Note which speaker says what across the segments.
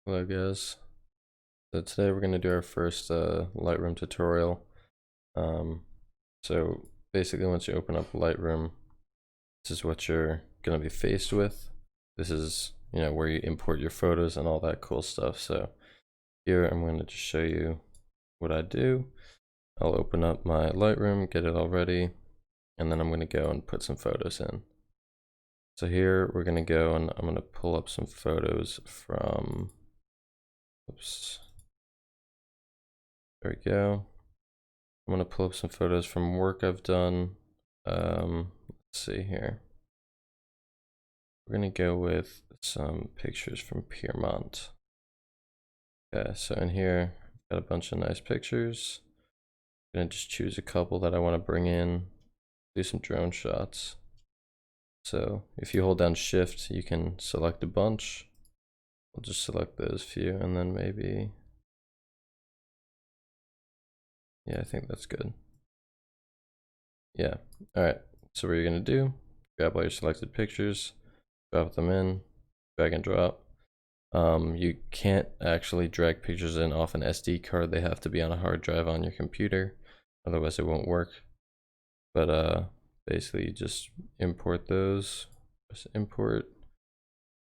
Speaker 1: Hello guys. So today we're going to do our first Lightroom tutorial. Um, so basically once you open up Lightroom, this is what you're going to be faced with. This is, where you import your photos and all that cool stuff. So here I'm going to just show you what I do. I'll open up my Lightroom, get it all ready, and then I'm going to go and put some photos in. So here we're going to go and I'm going to pull up some photos from, oops. There we go. I'm going to pull up some photos from work I've done. Let's see here. We're going to go with some pictures from Piermont. Okay, so in here, I've got a bunch of nice pictures. I'm going to just choose a couple that I want to bring in, do some drone shots. So if you hold down Shift, you can select a bunch. We'll just select those few and then maybe, yeah, I think that's good. Yeah, all right, so what you're gonna do, grab all your selected pictures, drop them in, drag and drop. You can't actually drag pictures in off an SD card. They have to be on a hard drive on your computer, otherwise it won't work. But basically you just import those, just import,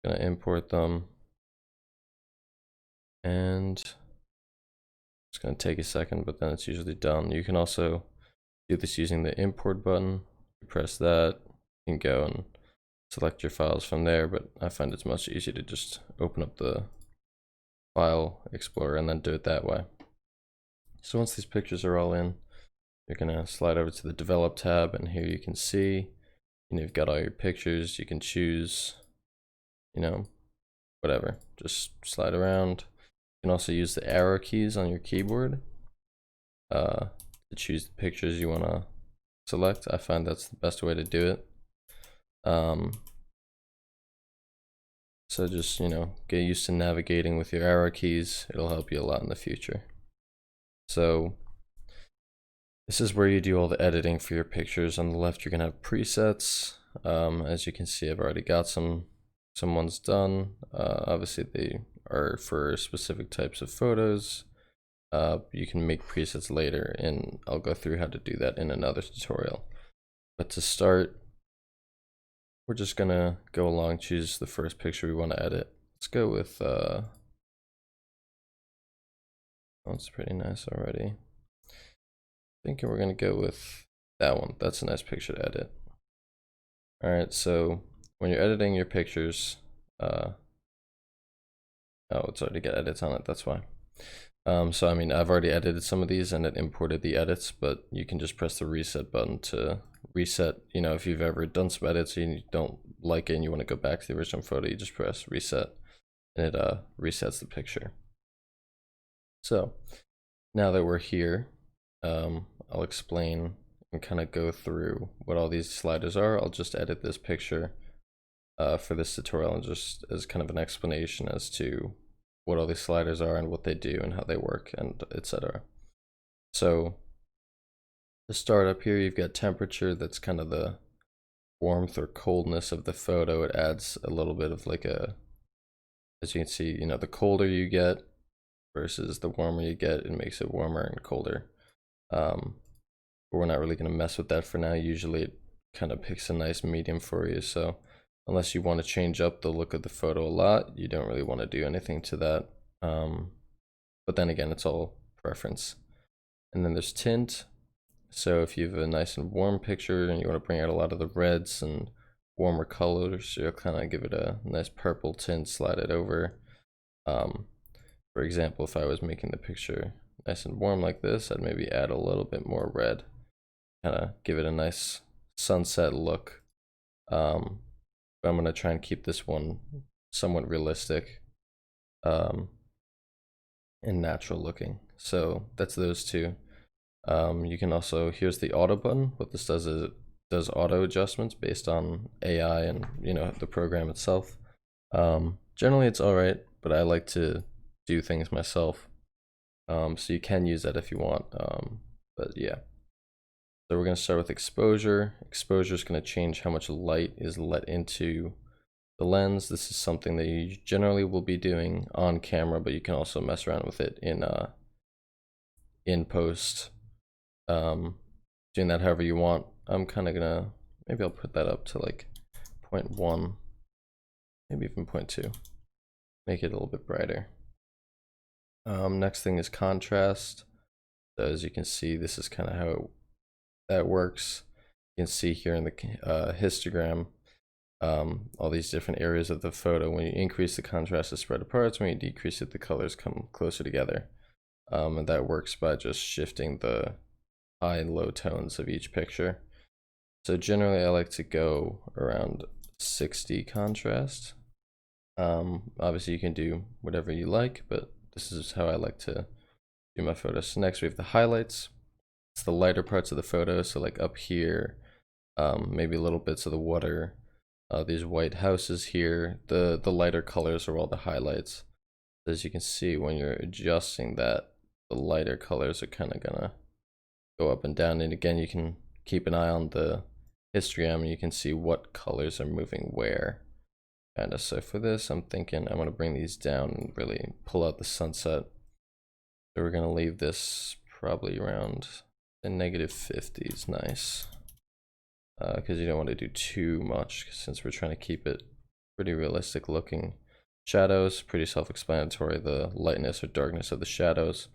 Speaker 1: gonna import them, and it's gonna take a second, but then it's usually done. You can also do this using the import button. You press that, you can go and select your files from there, but I find it's much easier to just open up the file explorer and then do it that way. So once these pictures are all in, you're gonna slide over to the develop tab, and here you can see, you've got all your pictures. You can choose, whatever, just slide around. You can also use the arrow keys on your keyboard to choose the pictures you want to select. I find that's the best way to do it. So just, get used to navigating with your arrow keys. It'll help you a lot in the future. So this is where you do all the editing for your pictures. On the left, you're gonna have presets. As you can see, I've already got some ones done. Obviously they are for specific types of photos. You can make presets later, and I'll go through how to do that in another tutorial. But to start, we're just gonna go along, choose the first picture we want to edit. Let's go with, oh, it's pretty nice already. Thinking we're gonna go with that one. That's a nice picture to edit. All right, so when you're editing your pictures, oh, it's already got edits on it, that's why. So I mean, I've already edited some of these and it imported the edits, but you can just press the reset button to reset. If you've ever done some edits and you don't like it and you want to go back to the original photo, you just press reset and it resets the picture. So now that we're here, I'll explain and kind of go through what all these sliders are. I'll just edit this picture for this tutorial, and just as kind of an explanation as to what all these sliders are and what they do and how they work and etc. So to start up here, you've got temperature. That's kind of the warmth or coldness of the photo. It adds a little bit of like as you can see, the colder you get versus the warmer you get, it makes it warmer and colder. But we're not really going to mess with that for now. Usually it kind of picks a nice medium for you. So unless you want to change up the look of the photo a lot, you don't really want to do anything to that. But then again, it's all preference. And then there's tint. So if you have a nice and warm picture and you want to bring out a lot of the reds and warmer colors, you'll kind of give it a nice purple tint, slide it over. For example, if I was making the picture nice and warm like this, I'd maybe add a little bit more red, kind of give it a nice sunset look. But I'm going to try and keep this one somewhat realistic and natural looking. So that's those two. You can also, here's the auto button. What this does is it does auto adjustments based on AI and the program itself. Generally it's all right, but I like to do things myself. So you can use that if you want. But yeah. So we're going to start with exposure. Exposure is going to change how much light is let into The lens, this is something that you generally will be doing on camera, but you can also mess around with it in post. Doing that however you want. I'm kind of gonna, maybe I'll put that up to like 0.1, maybe even 0.2. Make it a little bit brighter. Next thing is contrast. So as you can see, this is kind of how that works. You can see here in the histogram, all these different areas of the photo. When you increase the contrast, it's spread apart. When you decrease it, the colors come closer together. And that works by just shifting the high and low tones of each picture. So generally I like to go around 60 contrast. Obviously you can do whatever you like, but this is how I like to do my photos. So next we have the highlights. It's the lighter parts of the photo, so like up here, maybe little bits of the water, these white houses here, the lighter colors are all the highlights. As you can see, when you're adjusting that, the lighter colors are kind of gonna go up and down. And again, you can keep an eye on the histogram and you can see what colors are moving where. Kind of. So for this, I'm thinking I'm gonna bring these down and really pull out the sunset. So we're gonna leave this probably around the -50s. Nice. Because you don't want to do too much since we're trying to keep it pretty realistic looking. Shadows, pretty self-explanatory, the lightness or darkness of the shadows.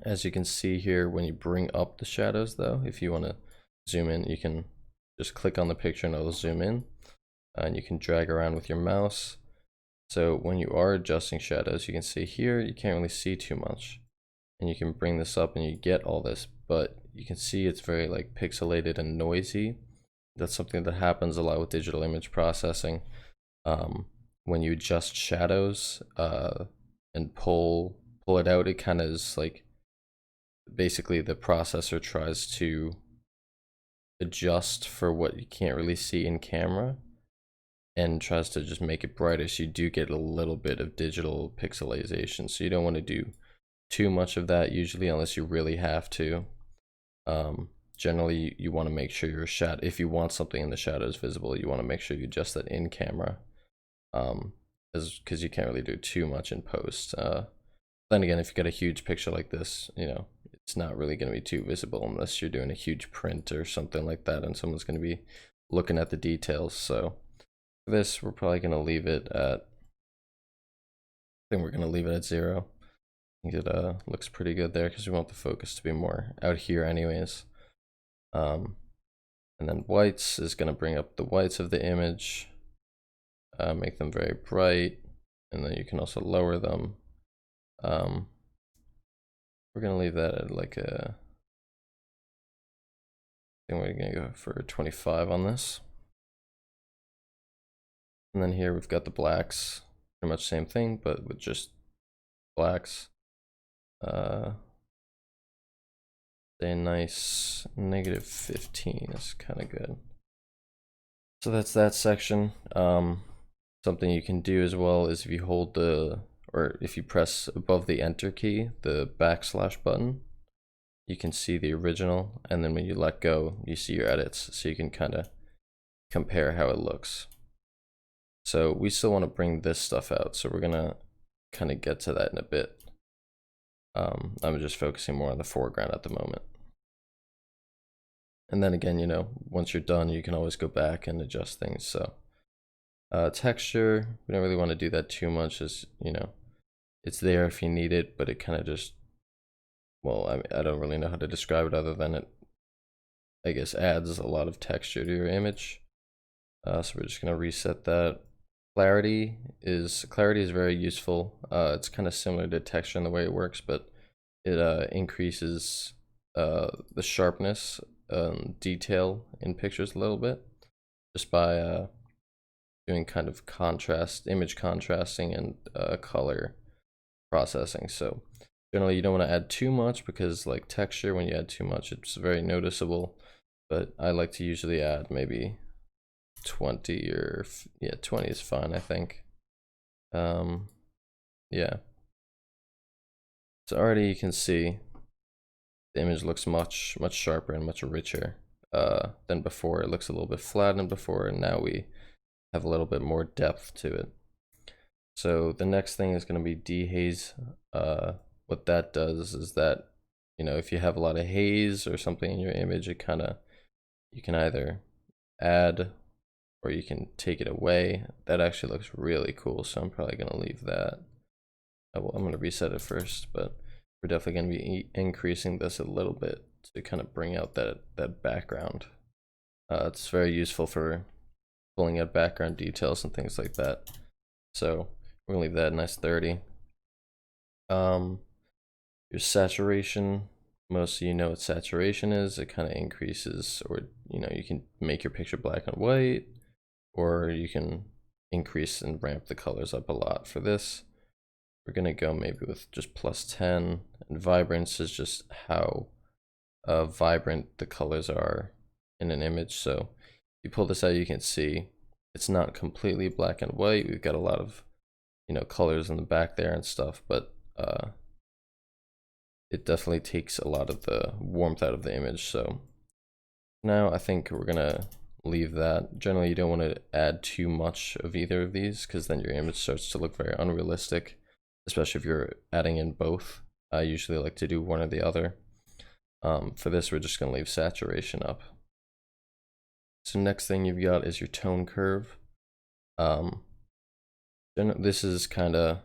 Speaker 1: As you can see here, when you bring up the shadows though, if you want to zoom in, you can just click on the picture and it'll zoom in, and you can drag around with your mouse. So when you are adjusting shadows, you can see here, you can't really see too much, and you can bring this up and you get all this, but you can see it's very like pixelated and noisy. That's something that happens a lot with digital image processing. When you adjust shadows and pull it out, it kind of is like, basically the processor tries to adjust for what you can't really see in camera and tries to just make it brighter, so you do get a little bit of digital pixelization. So you don't want to do too much of that usually, unless you really have to. Generally you want to make sure your shadow, if you want something in the shadows visible, you want to make sure you adjust that in camera, because you can't really do too much in post. Then again, if you get a huge picture like this, you know, it's not really going to be too visible unless you're doing a huge print or something like that and someone's going to be looking at the details. So for this, we're probably going to leave it at, I think we're going to leave it at 0. I think it looks pretty good there because we want the focus to be more out here anyways. And then whites is going to bring up the whites of the image, make them very bright, and then you can also lower them. We're going to leave that at like a, I think we're going to go for 25 on this. And then here we've got the blacks, pretty much same thing, but with just blacks. A nice -15 is kind of good. So that's that section. Something you can do as well is if you hold the, or if you press above the enter key, the / button, you can see the original, and then when you let go, you see your edits, so you can kind of compare how it looks. So we still want to bring this stuff out, so we're gonna kind of get to that in a bit. I'm just focusing more on the foreground at the moment. And then again, you know, once you're done, you can always go back and adjust things. So texture, we don't really want to do that too much, as you know, it's there if you need it, but it kind of just, well, I don't really know how to describe it other than it, I guess, adds a lot of texture to your image. So we're just gonna reset that. Clarity is very useful. It's kind of similar to texture in the way it works, but it increases the sharpness, detail in pictures a little bit, just by doing kind of contrast, image contrasting, and color processing. So generally you don't want to add too much, because like texture, when you add too much, it's very noticeable. But I like to usually add maybe 20, or yeah, 20 is fine, I think. Yeah, so already you can see the image looks much sharper and much richer than before. It looks a little bit flat than before, and now we have a little bit more depth to it. So the next thing is going to be dehaze. What that does is that, if you have a lot of haze or something in your image, you can either add or you can take it away. That actually looks really cool, so I'm probably going to leave that. I'm going to reset it first, but we're definitely going to be increasing this a little bit to kind of bring out that background. It's very useful for pulling out background details and things like that. So we're gonna leave that nice 30. Your saturation, most of you know what saturation is. It kind of increases, or you can make your picture black and white, or you can increase and ramp the colors up a lot. For this, we're gonna go maybe with just +10, and vibrance is just how vibrant the colors are in an image. So if you pull this out, you can see it's not completely black and white. We've got a lot of colors in the back there and stuff, but it definitely takes a lot of the warmth out of the image. So now I think we're gonna leave that. Generally, you don't want to add too much of either of these, because then your image starts to look very unrealistic, especially if you're adding in both. I usually like to do one or the other. For this, we're just gonna leave saturation up. So next thing you've got is your tone curve. This is kind of,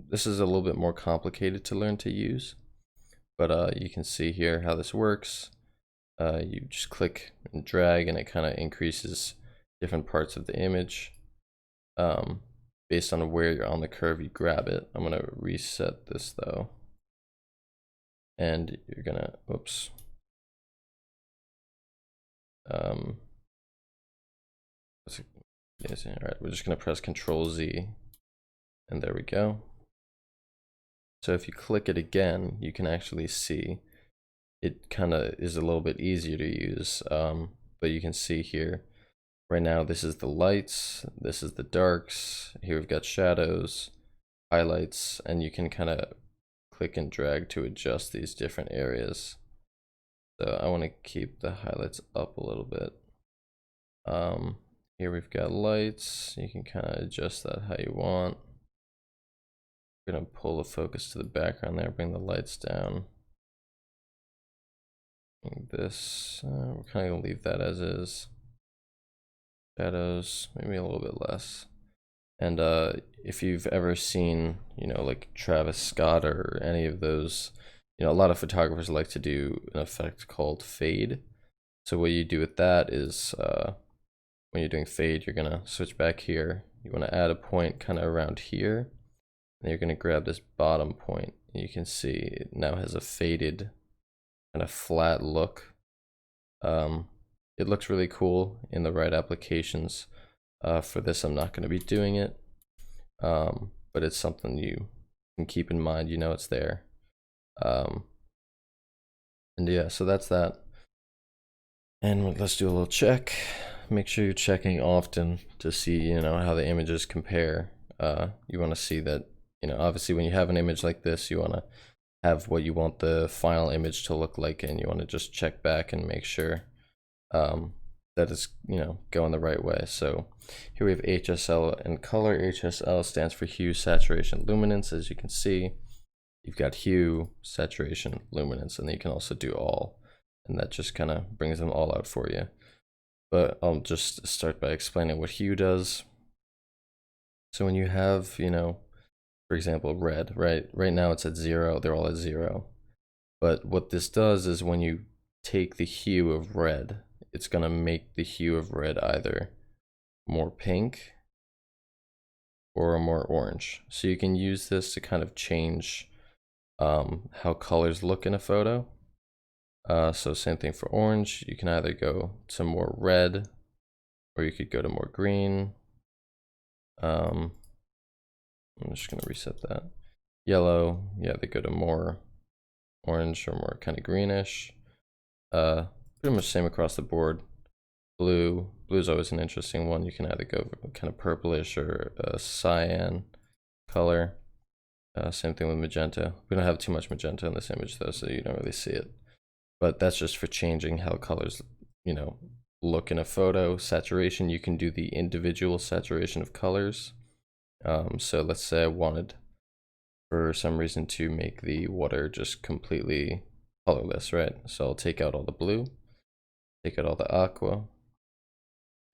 Speaker 1: this is a little bit more complicated to learn to use, but you can see here how this works. You just click and drag, and it kind of increases different parts of the image. Based on where you're on the curve, you grab it. I'm gonna reset this though, and you're gonna, oops. Yes, all right, we're just gonna press Control Z, and there we go. So if you click it again, you can actually see it kind of is a little bit easier to use. But you can see here, right now, this is the lights, this is the darks, here we've got shadows, highlights, and you can kind of click and drag to adjust these different areas. So I want to keep the highlights up a little bit. Here we've got lights, you can kind of adjust that how you want. We're gonna pull the focus to the background there, bring the lights down. Like this, we're kind of gonna leave that as is. Shadows, maybe a little bit less. And if you've ever seen, like Travis Scott or any of those, a lot of photographers like to do an effect called fade. So what you do with that is, when you're doing fade, you're gonna switch back here. You want to add a point kind of around here, and you're gonna grab this bottom point. You can see it now has a faded, kind of flat look. It looks really cool in the right applications. For this, I'm not going to be doing it, but it's something you can keep in mind. It's there. And yeah, so that's that. And let's do a little check. Make sure you're checking often to see, how the images compare. You want to see that, obviously when you have an image like this, you want to have what you want the final image to look like, and you want to just check back and make sure that it's going the right way. So here we have HSL and color. HSL stands for hue, saturation, luminance. As you can see, you've got hue, saturation, luminance, and then you can also do all, and that just kind of brings them all out for you. But I'll just start by explaining what hue does. So when you have, for example, red, right now it's at 0, they're all at 0. But what this does is when you take the hue of red, it's going to make the hue of red either more pink or more orange. So you can use this to kind of change how colors look in a photo. So same thing for orange. You can either go to more red, or you could go to more green. I'm just going to reset that. Yellow, yeah, they go to more orange or more kind of greenish. Pretty much same across the board. Blue is always an interesting one. You can either go kind of purplish or a cyan color. Same thing with magenta. We don't have too much magenta in this image though, so you don't really see it. But that's just for changing how colors, look in a photo. Saturation, you can do the individual saturation of colors. So let's say I wanted, for some reason, to make the water just completely colorless, right? So I'll take out all the blue, take out all the aqua,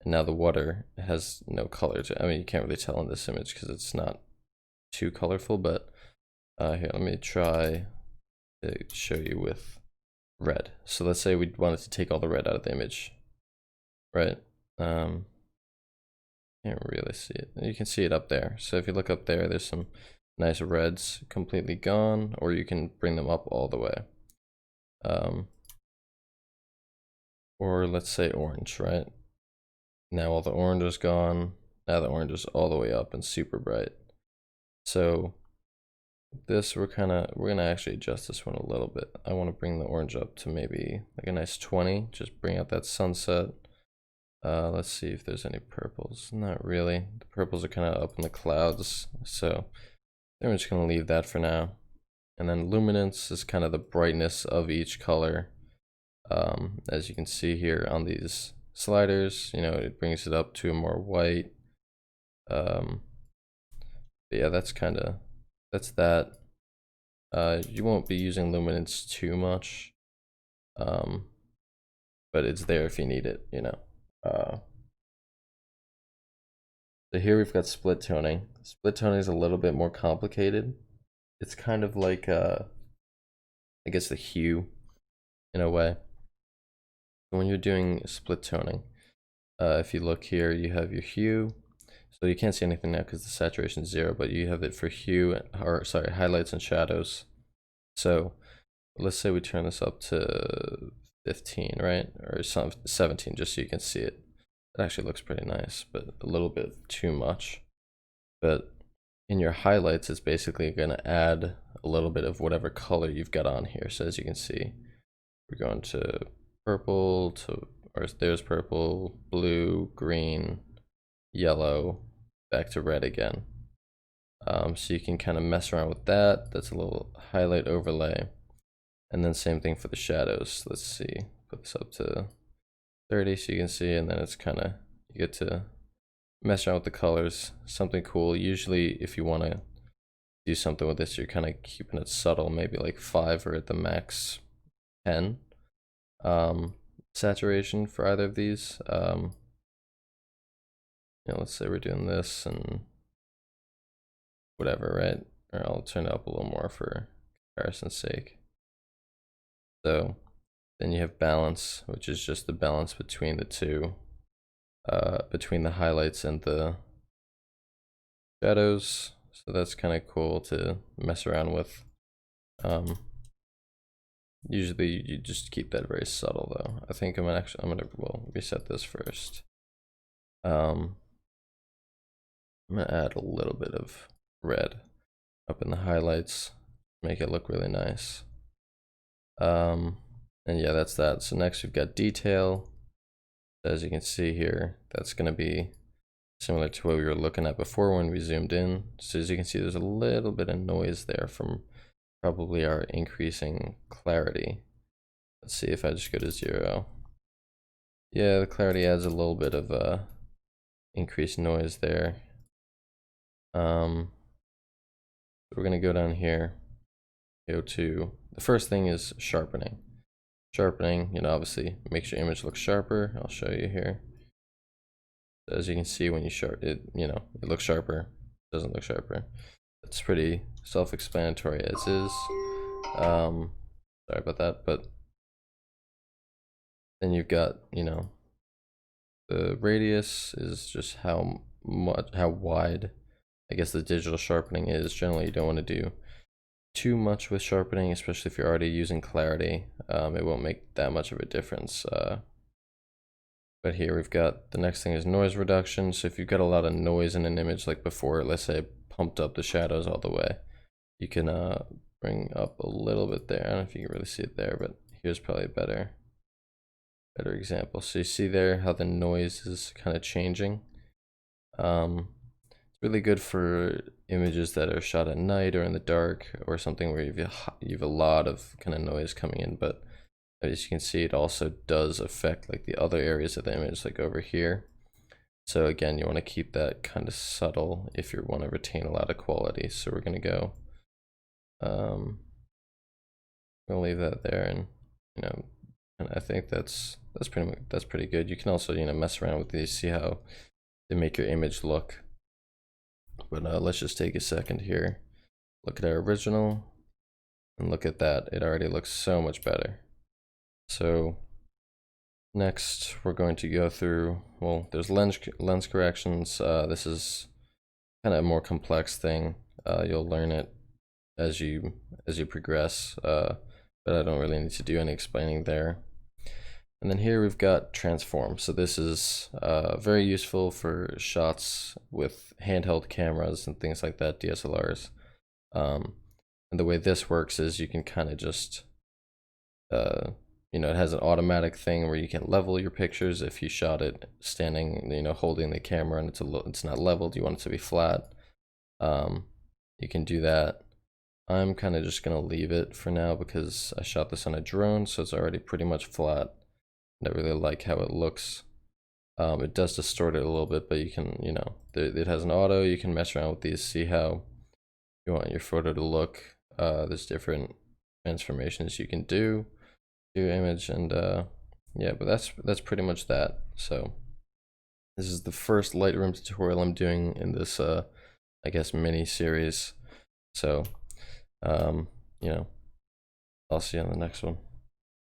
Speaker 1: and now the water has no color to it. I mean, you can't really tell in this image because it's not too colorful, but here, let me try to show you with red. So let's say we wanted to take all the red out of the image, right? Can't really see it. You can see it up there. So if you look up there, there's some nice reds completely gone, or you can bring them up all the way. Or let's say orange, right? Now all the orange is gone. Now the orange is all the way up and super bright. So this, we're gonna actually adjust this one a little bit. I want to bring the orange up to maybe like a nice 20. Just bring out that sunset. Let's see if there's any purples. Not really. The purples are kind of up in the clouds, so I'm just gonna leave that for now. And then luminance is kind of the brightness of each color. As you can see here on these sliders, you know, it brings it up to a more white. But yeah, that's that. You won't be using luminance too much, but it's there if you need it, you know. So here we've got split toning. Split toning is a little bit more complicated. It's kind of like, I guess, the hue in a way. When you're doing split toning, if you look here, you have your hue. So you can't see anything now because the saturation is 0, but you have it for hue, or sorry, highlights and shadows. So let's say we turn this up to 15, right? Or 17, just so you can see it. It actually looks pretty nice, but a little bit too much. But in your highlights, it's basically going to add a little bit of whatever color you've got on here. So as you can see, we're going to purple to, or there's purple, blue, green, yellow, back to red again. So you can kind of mess around with that. That's a little highlight overlay. And then same thing for the shadows. Let's see, put this up to 30 so you can see, and then it's kind of, you get to mess around with the colors. Something cool. Usually if you want to do something with this, you're kind of keeping it subtle, maybe like 5 or at the max 10 saturation for either of these. You know, let's say we're doing this and whatever, right? Or I'll turn it up a little more for comparison's sake. So then you have balance, which is just the balance between the two, between the highlights and the shadows. So that's kind of cool to mess around with. Usually you just keep that very subtle though. I think I'm gonna reset this first. I'm gonna add a little bit of red up in the highlights, make it look really nice. And yeah, that's that. So next we've got detail. As you can see here, that's going to be similar to what we were looking at before when we zoomed in. So as you can see, there's a little bit of noise there from probably our increasing clarity. Let's see if I just go to 0. Yeah, the clarity adds a little bit of increased noise there. We're going to go down here, go to, the first thing is sharpening. Sharpening, you know, obviously makes your image look sharper. I'll show you here. As you can see, when you it, you know, it looks sharper, doesn't look sharper. It's pretty self-explanatory as is. Sorry about that, but then you've got, you know, the radius is just how wide, I guess, the digital sharpening is. Generally, you don't want to do too much with sharpening, especially if you're already using clarity. It won't make that much of a difference. But here we've got, the next thing is noise reduction. So if you've got a lot of noise in an image, like before, let's say I pumped up the shadows all the way, you can bring up a little bit there. I don't know if you can really see it there, but here's probably a better example. So you see there how the noise is kind of changing. It's really good for images that are shot at night or in the dark or something where you've a lot of kind of noise coming in, but as you can see, it also does affect like the other areas of the image, like over here. So again, you want to keep that kind of subtle if you want to retain a lot of quality. So we're going to go, we'll leave that there, and and I think that's pretty good. You can also mess around with these, see how they make your image look. But let's just take a second here, look at our original, and look at that. It already looks so much better. So next we're going to go through, well, there's lens corrections. This is kind of a more complex thing. You'll learn it as you progress, but I don't really need to do any explaining there. And then here we've got transform. So this is very useful for shots with handheld cameras and things like that, DSLRs. And the way this works is you can kind of just, it has an automatic thing where you can level your pictures if you shot it standing, holding the camera and it's not leveled, you want it to be flat. You can do that. I'm kind of just going to leave it for now because I shot this on a drone, so it's already pretty much flat. I really like how it looks. It does distort it a little bit, but you can, it has an auto. You can mess around with these, see how you want your photo to look. There's different transformations you can do image, and yeah, but that's pretty much that. So this is the first Lightroom tutorial I'm doing in this, I guess, mini series. So, I'll see you on the next one.